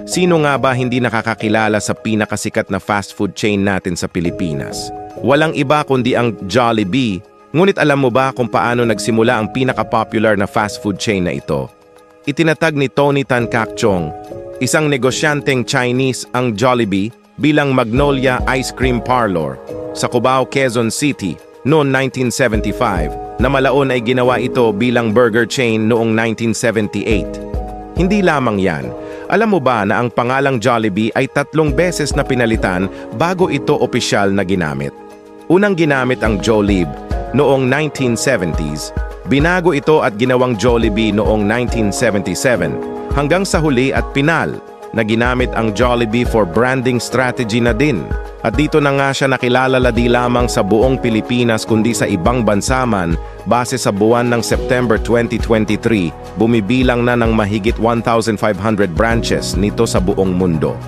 Sino nga ba hindi nakakakilala sa pinakasikat na fast food chain natin sa Pilipinas? Walang iba kundi ang Jollibee. Ngunit alam mo ba kung paano nagsimula ang pinaka-popular na fast food chain na ito? Itinatag ni Tony Tan Cakchong, isang negosyanteng Chinese, ang Jollibee bilang Magnolia Ice Cream Parlor sa Cubao, Quezon City noong 1975 na malaon ay ginawa ito bilang burger chain noong 1978. Hindi lamang yan, alam mo ba na ang pangalang Jollibee ay 3 beses na pinalitan bago ito opisyal na ginamit? Unang ginamit ang Jollib noong 1970s, binago ito at ginawang Jollibee noong 1977, hanggang sa huli at pinal na ginamit ang Jollibee for branding strategy na din. At dito na nga siya nakilala di lamang sa buong Pilipinas kundi sa ibang bansa man. Base sa buwan ng September 2023, bumibilang na ng mahigit 1,500 branches nito sa buong mundo.